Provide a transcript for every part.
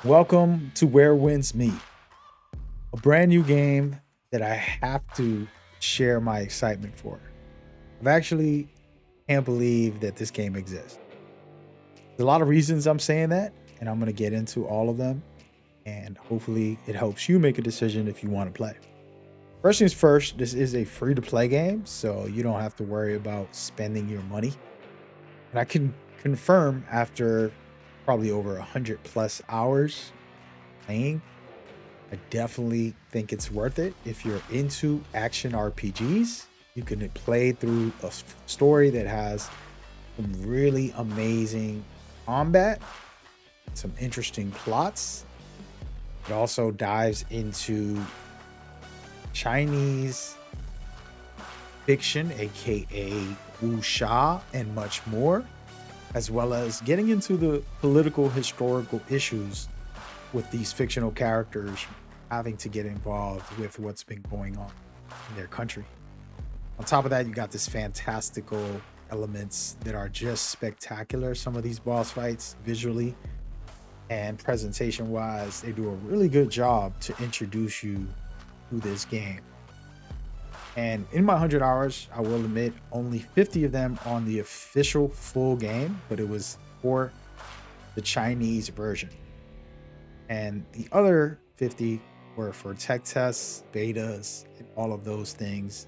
Welcome to Where Winds Meet, a brand new game that I have to share my excitement for. I've actually can't believe that this game exists. There's a lot of reasons I'm saying that, and I'm going to get into all of them, and hopefully it helps you make a decision if you want to play. First things first, this is a free to play game, so you don't have to worry about spending your money. And I can confirm after probably over 100 plus hours playing, I definitely think it's worth it. If you're into action RPGs, you can play through a story that has some really amazing combat, some interesting plots. It also dives into Chinese fiction, aka Wuxia, and much more, as well as getting into the political, historical issues with these fictional characters having to get involved with what's been going on in their country. On top of that, you got this fantastical elements that are just spectacular. Some of these boss fights, visually and presentation wise, they do a really good job to introduce you to this game. And in my 100 hours, I will admit only 50 of them on the official full game, but it was for the Chinese version. And the other 50 were for tech tests, betas, and all of those things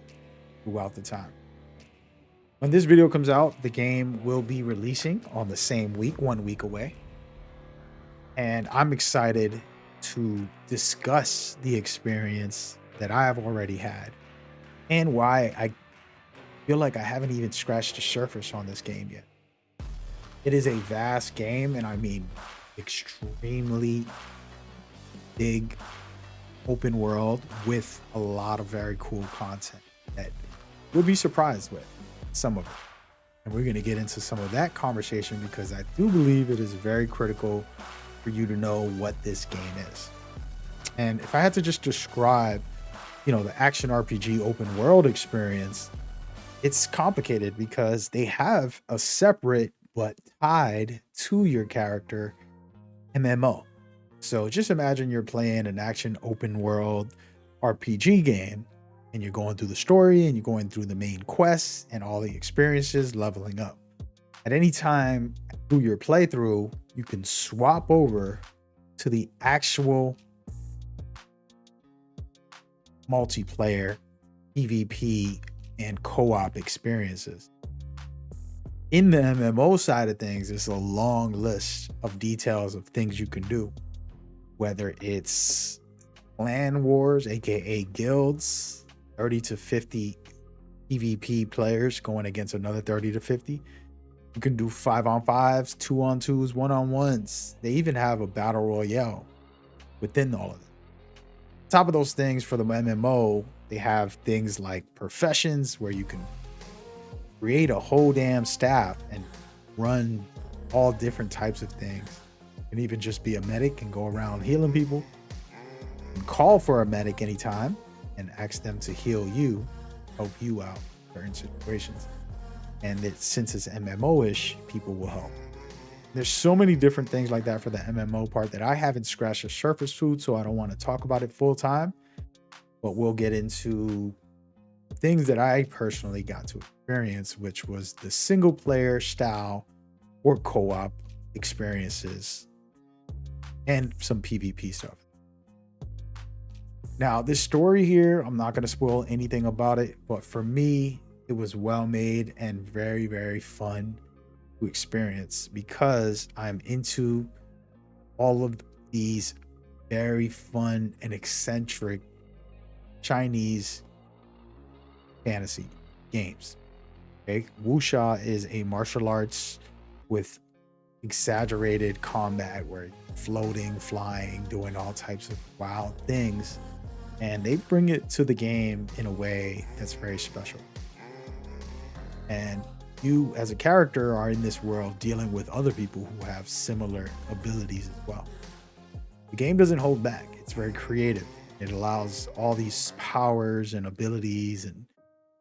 throughout the time. When this video comes out, the game will be releasing on the same week, 1 week away. And I'm excited to discuss the experience that I have already had and why I feel like I haven't even scratched the surface on this game yet. It is a vast game, and I mean extremely big open world with a lot of very cool content that you'll be surprised with some of it. And we're going to get into some of that conversation because I do believe it is very critical for you to know what this game is. And if I had to just describe, the action RPG open world experience, it's complicated because they have a separate but tied to your character MMO. So just imagine you're playing an action open world RPG game and you're going through the story and you're going through the main quests and all the experiences leveling up. At any time through your playthrough, you can swap over to the actual multiplayer, PvP, and co-op experiences. In the MMO side of things, there's a long list of details of things you can do, whether it's clan wars, aka guilds, 30 to 50 PvP players going against another 30 to 50. You can do 5-on-5s, 2-on-2s, 1-on-1s. They even have a battle royale within all of it. Top of those things for the MMO, they have things like professions where you can create a whole damn staff and run all different types of things. You can even just be a medic and go around healing people. You can call for a medic anytime and ask them to heal you, help you out in certain situations. And since it's MMO-ish, people will help. There's so many different things like that for the MMO part that I haven't scratched the surface to, so I don't want to talk about it full time. But we'll get into things that I personally got to experience, which was the single player style or co-op experiences and some PvP stuff. Now, this story here, I'm not going to spoil anything about it, but for me, it was well made and very, very fun to experience because I'm into all of these very fun and eccentric Chinese fantasy games. Okay, Wuxia is a martial arts with exaggerated combat where you're floating, flying, doing all types of wild things, and they bring it to the game in a way that's very special. And you as a character are in this world dealing with other people who have similar abilities as well. The game doesn't hold back. It's very creative. It allows all these powers and abilities and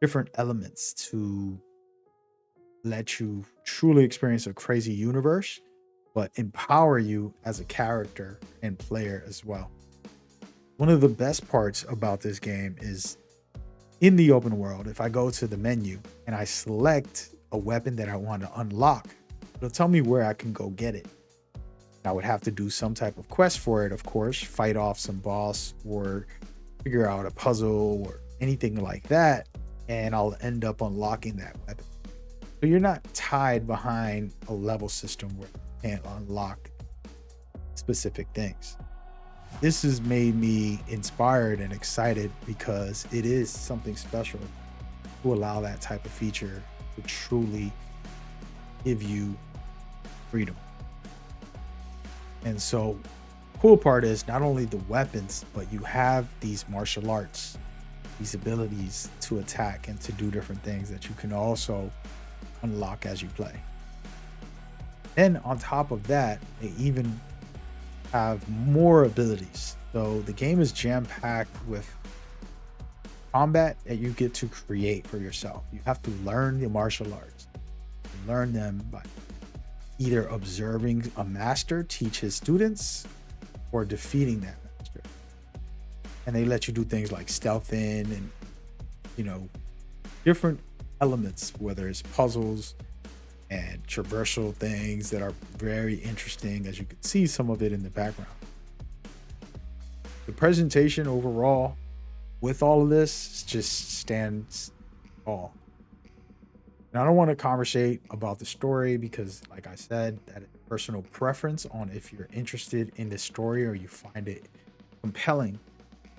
different elements to let you truly experience a crazy universe but empower you as a character and player as well. One of the best parts about this game is in the open world, if I go to the menu and I select a weapon that I want to unlock, it'll tell me where I can go get it. I would have to do some type of quest for it, of course, fight off some boss or figure out a puzzle or anything like that, and I'll end up unlocking that weapon. So you're not tied behind a level system where you can't unlock specific things. This has made me inspired and excited because it is something special to allow that type of feature to truly give you freedom. And so cool part is not only the weapons, but you have these martial arts, these abilities to attack and to do different things that you can also unlock as you play. And on top of that, they even have more abilities. So the game is jam-packed with combat that you get to create for yourself. You have to learn the martial arts. You learn them by either observing a master teach his students or defeating that master. And they let you do things like stealth in and, different elements, whether it's puzzles and traversal things that are very interesting, as you can see some of it in the background. The presentation overall with all of this just stands tall. And I don't want to conversate about the story because, like I said, that is personal preference on if you're interested in the story or you find it compelling.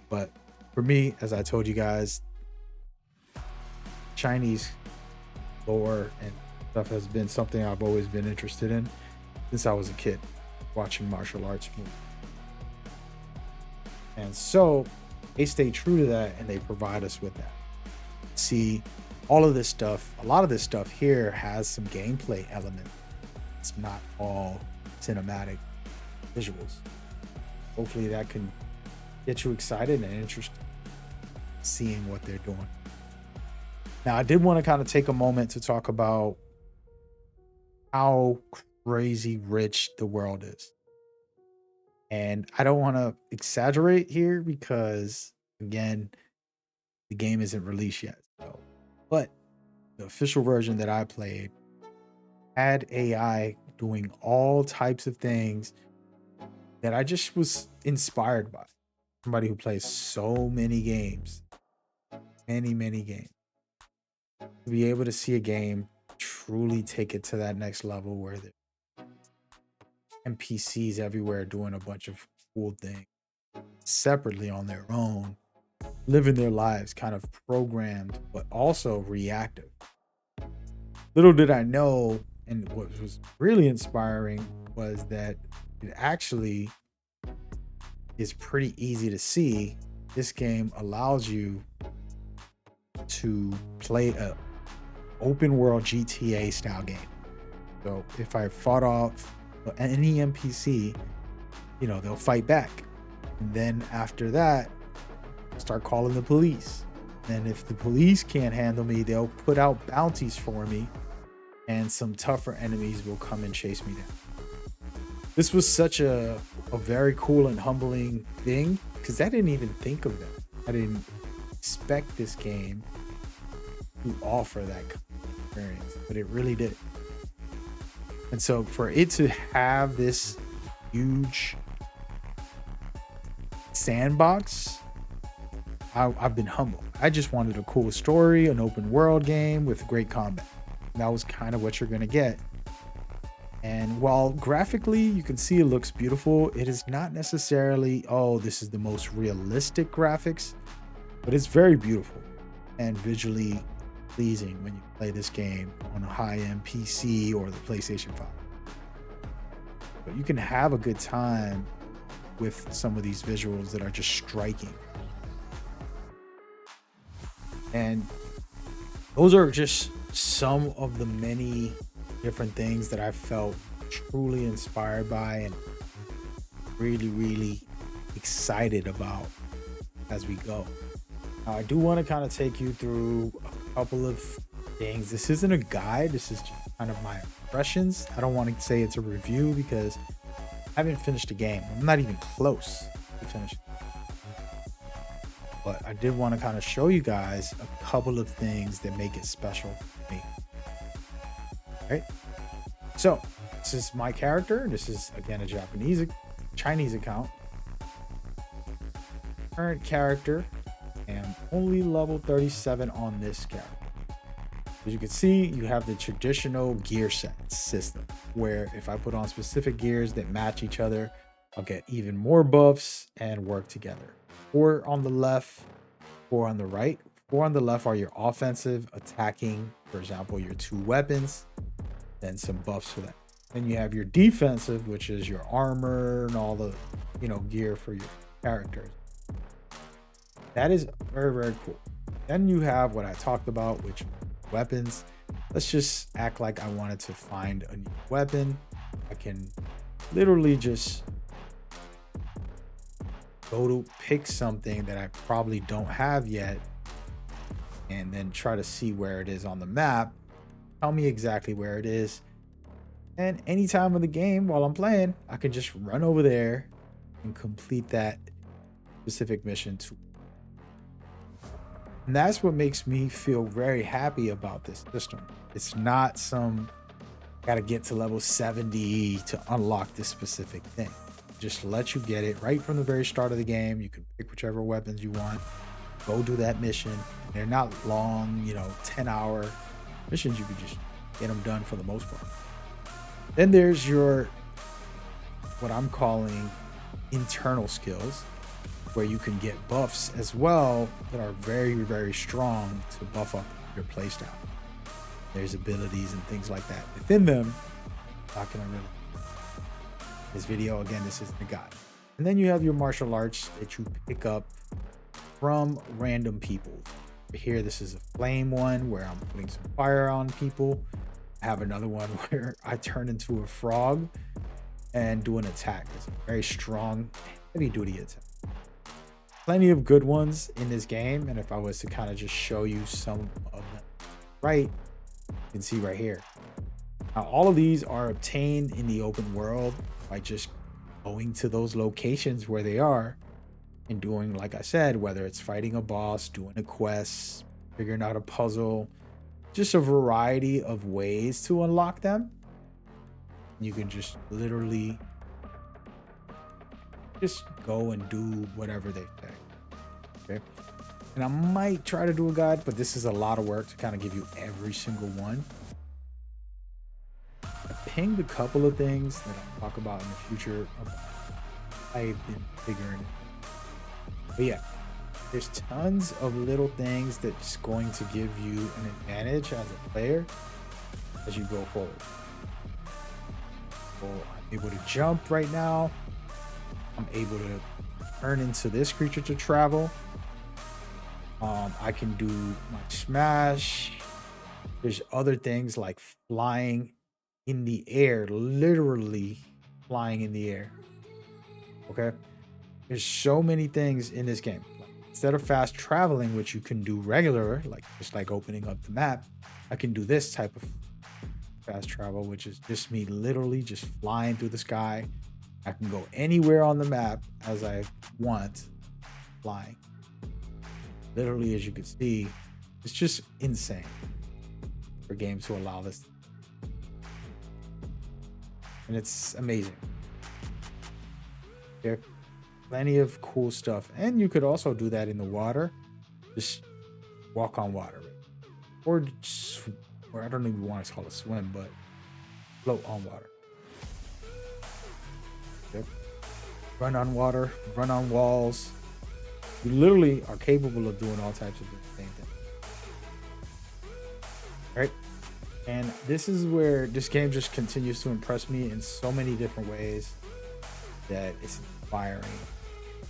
But for me, as I told you guys, Chinese lore and stuff has been something I've always been interested in since I was a kid, watching martial arts movies. And so they stay true to that and they provide us with that. See, all of this stuff, a lot of this stuff here has some gameplay element. It's not all cinematic visuals. Hopefully that can get you excited and interested in seeing what they're doing. Now, I did want to kind of take a moment to talk about how crazy rich the world is. And I don't want to exaggerate here because, again, the game isn't released yet. So, but the official version that I played had AI doing all types of things that I just was inspired by. Somebody who plays so many games, many games. To be able to see a game truly take it to that next level where the NPCs everywhere doing a bunch of cool things separately on their own, living their lives kind of programmed, but also reactive. Little did I know, and what was really inspiring was that it actually is pretty easy to see. This game allows you to play a open world GTA style game. So if I fought off any NPC, they'll fight back. And then after that, start calling the police. And if the police can't handle me, they'll put out bounties for me, and some tougher enemies will come and chase me down. This was such a very cool and humbling thing because I didn't even think of that. I didn't expect this game to offer that kind of experience, but it really did. And so for it to have this huge sandbox, I've been humbled. I just wanted a cool story, an open world game with great combat. And that was kind of what you're going to get. And while graphically you can see it looks beautiful, it is not necessarily, this is the most realistic graphics, but it's very beautiful and visually pleasing when you play this game on a high-end PC or the PlayStation 5. But you can have a good time with some of these visuals that are just striking. And those are just some of the many different things that I felt truly inspired by and really excited about as we go. Now, I do want to kind of take you through a couple of things. This isn't a guide. This is just kind of my impressions. I don't want to say it's a review because I haven't finished the game. I'm not even close to finishing. But I did want to kind of show you guys a couple of things that make it special for me. Right? So this is my character. This is again a Chinese account. Current character, and only level 37 on this character. As you can see, you have the traditional gear set system where if I put on specific gears that match each other, I'll get even more buffs and work together. 4 on the left, 4 on the right. 4 on the left are your offensive, attacking, for example, your 2 weapons, then some buffs for that. Then you have your defensive, which is your armor and all the, gear for your characters. That is very, very cool. Then you have what I talked about, which weapons. Let's just act like I wanted to find a new weapon. I can literally just go to pick something that I probably don't have yet and then try to see where it is on the map. Tell me exactly where it is. And any time of the game while I'm playing, I can just run over there and complete that specific mission too. And that's what makes me feel very happy about this system. It's not some gotta get to level 70 to unlock this specific thing. Just let you get it right from the very start of the game. You can pick whichever weapons you want, go do that mission. They're not long, 10-hour missions. You can just get them done for the most part. Then there's your, what I'm calling internal skills, where you can get buffs as well that are very, very strong to buff up your playstyle. There's abilities and things like that within them. Not gonna really. This video, again, this is the guide. And then you have your martial arts that you pick up from random people. Here, this is a flame one where I'm putting some fire on people. I have another one where I turn into a frog and do an attack. It's a very strong, heavy duty attack. Plenty of good ones in this game, and if I was to kind of just show you some of them, right, you can see right here. Now, all of these are obtained in the open world by just going to those locations where they are and doing, like I said, whether it's fighting a boss, doing a quest, figuring out a puzzle, just a variety of ways to unlock them. You can just literally just go and do whatever they say. Okay. And I might try to do a guide, but this is a lot of work to kind of give you every single one. I pinged a couple of things that I'll talk about in the future. I've been figuring it. But yeah, there's tons of little things that's going to give you an advantage as a player as you go forward. So I'm able to jump right now. I'm able to turn into this creature to travel. I can do my smash. There's other things like flying in the air, literally flying in the air. Okay. There's so many things in this game. Instead of fast traveling, which you can do regular, just like opening up the map, I can do this type of fast travel, which is just me literally just flying through the sky. I can go anywhere on the map as I want, flying. Literally, as you can see, it's just insane for games to allow this. And it's amazing. There are plenty of cool stuff. And you could also do that in the water. Just walk on water. Or I don't even want to call it swim, but float on water. Yep. Run on water, run on walls. You literally are capable of doing all types of things. Right? And this is where this game just continues to impress me in so many different ways that it's inspiring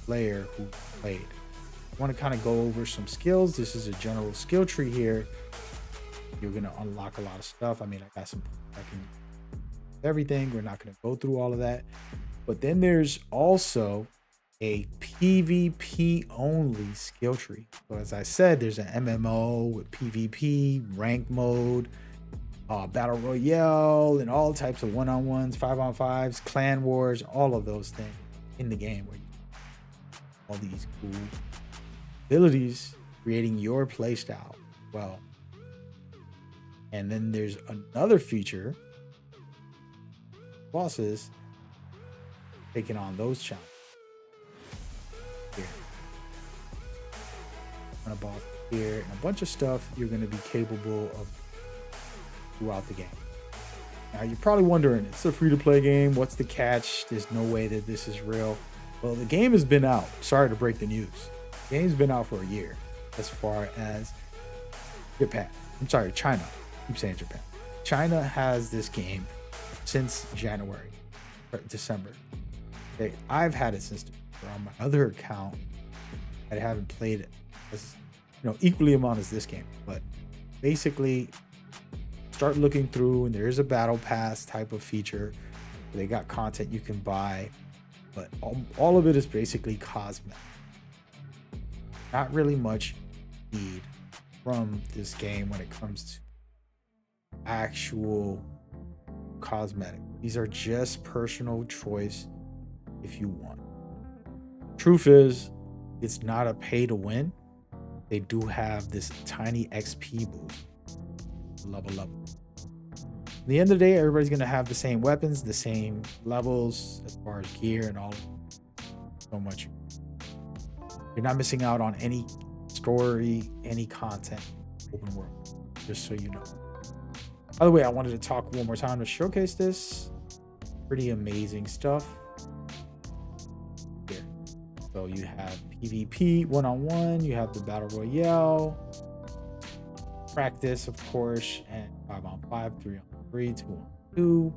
player who played. I want to kind of go over some skills. This is a general skill tree here. You're going to unlock a lot of stuff. I mean, I got some everything. We're not going to go through all of that. But then there's also a PvP only skill tree. So as I said, there's an MMO with PvP, rank mode, battle royale, and all types of one-on-ones, five-on-fives, clan wars, all of those things in the game. Where you all these cool abilities, creating your playstyle. Well, and then there's another feature, bosses taking on those challenges. Here, on a boss here, and a bunch of stuff you're going to be capable of throughout the game. Now you're probably wondering, it's a free-to-play game. What's the catch? There's no way that this is real. Well, the game has been out. Sorry to break the news. The game's been out for a year as far as Japan. I'm sorry, China. I keep saying Japan. China has this game since January or December. Okay, I've had it since December. On my other account, I haven't played it as equally amount as this game. But basically, start looking through, and there is a battle pass type of feature. They got content you can buy, but all of it is basically cosmetic. Not really much need from this game when it comes to actual cosmetic. These are just personal choice if you want. Truth is, it's not a pay to win. They do have this tiny XP boost. Level up. At the end of the day, everybody's going to have the same weapons, the same levels as far as gear and all. So much. You're not missing out on any story, any content, open world, just so you know. By the way, I wanted to talk one more time to showcase this. Pretty amazing stuff. Here. So you have PvP, one-on-one, you have the Battle Royale, practice, of course, and 5-on-5, 3-on-3, 2-on-2,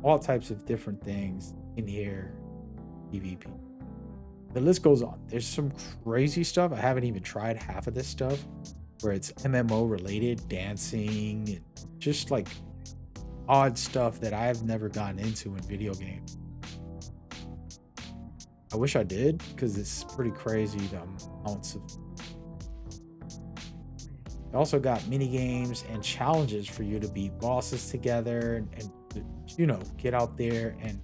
all types of different things in here. PvP. The list goes on. There's some crazy stuff. I haven't even tried half of this stuff, where it's MMO related, dancing, and just like odd stuff that I've never gotten into in video games. I wish I did, because it's pretty crazy the amounts of. Also got mini games and challenges for you to beat bosses together and get out there and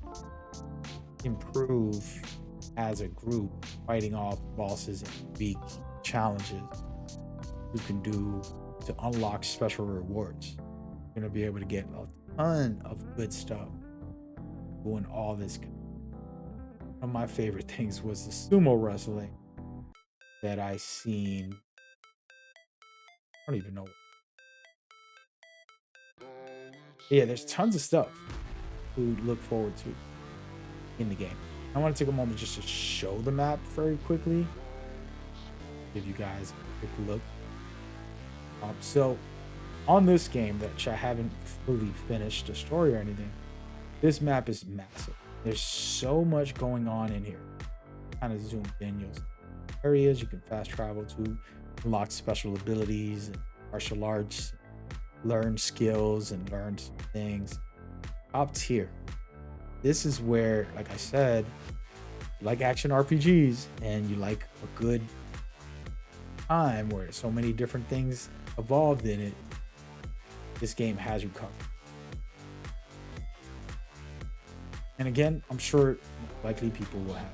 improve as a group, fighting off bosses and big challenges you can do to unlock special rewards. You're going to be able to get a ton of good stuff doing all this. One of my favorite things was the sumo wrestling that I seen. I don't even know. Yeah, there's tons of stuff to look forward to in the game. I want to take a moment just to show the map very quickly. Give you guys a quick look. So on this game, that I haven't fully finished the story or anything, this map is massive. There's so much going on in here. Kind of zoom in, you'll see areas you can fast travel to, unlock special abilities and martial arts, learn skills and learn things. Top tier. This is where, like I said, you like action RPGs and you like a good time where so many different things evolved in it. This game has you covered. And again, I'm sure likely people will have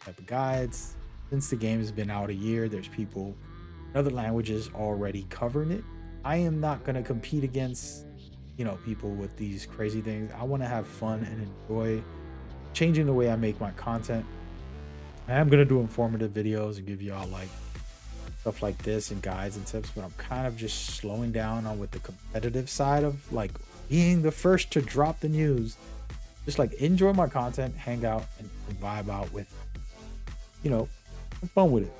type of guides. Since the game has been out a year, there's people in other languages already covering it. I am not going to compete against people with these crazy things. I want to have fun and enjoy changing the way I make my content. I am going to do informative videos and give y'all like stuff like this and guides and tips, but I'm kind of just slowing down on with the competitive side of like being the first to drop the news. Just like enjoy my content, hang out and vibe out with, have fun with it.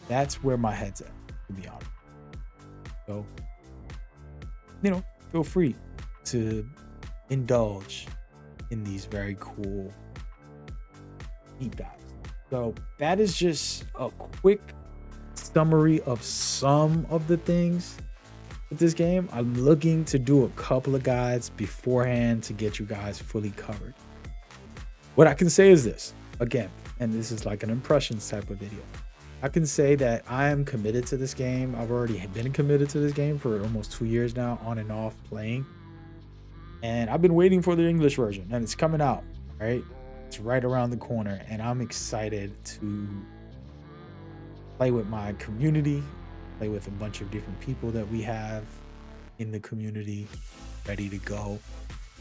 That's where my head's at, to be honest. So, feel free to indulge in these very cool deep dives. So that is just a quick summary of some of the things with this game. I'm looking to do a couple of guides beforehand to get you guys fully covered. What I can say is this, again, and this is like an impressions type of video. I can say that I am committed to this game. I've already been committed to this game for almost 2 years now, on and off playing. And I've been waiting for the English version, and it's coming out, right? It's right around the corner, and I'm excited to play with my community, play with a bunch of different people that we have in the community ready to go.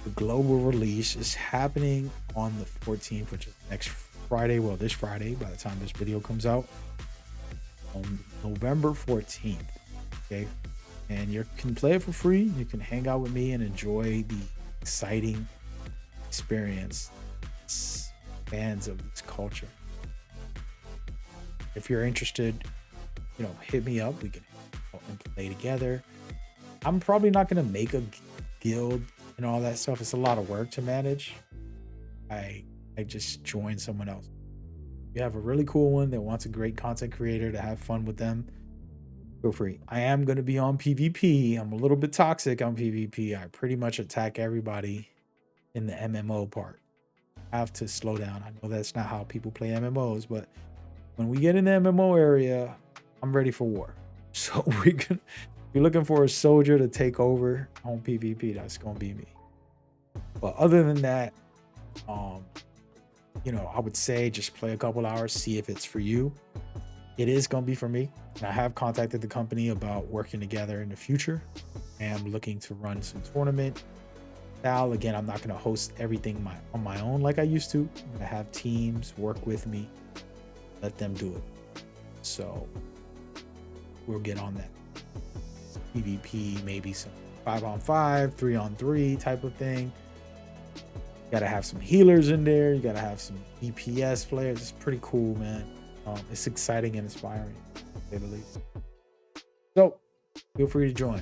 The global release is happening on the 14th, which is next Friday. Well, this Friday, by the time this video comes out, on November 14th. Okay. And you can play it for free. You can hang out with me and enjoy the exciting experience. Fans of this culture. If you're interested, hit me up. We can play together. I'm probably not going to make a guild and all that stuff. It's a lot of work to manage. I just join someone else. You have a really cool one that wants a great content creator to have fun with them, feel free. I am going to be on PvP. I'm a little bit toxic on PvP. I pretty much attack everybody in the MMO part. I have to slow down. I know that's not how people play MMOs, but when we get in the MMO area, I'm ready for war. So if you're looking for a soldier to take over on PvP, that's going to be me. But other than that, I would say just play a couple hours, see if it's for you. It is going to be for me. And I have contacted the company about working together in the future. And I'm looking to run some tournament. Now, again, I'm not going to host everything on my own like I used to. I'm going to have teams work with me, let them do it. So we'll get on that. PvP, maybe some 5-on-5, 3-on-3 type of thing. You got to have some healers in there. You got to have some DPS players. It's pretty cool, man. It's exciting and inspiring, to say the least. So feel free to join.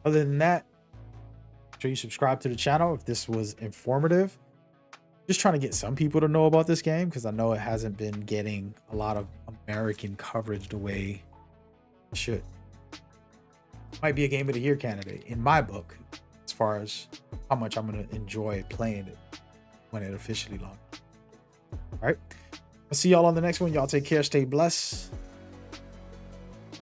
Other than that, make sure you subscribe to the channel if this was informative. Just trying to get some people to know about this game, because I know it hasn't been getting a lot of American coverage the way it should. Might be a game of the year candidate in my book, as far as how much I'm going to enjoy playing it when it officially launches. All right. I'll see y'all on the next one. Y'all take care. Stay blessed.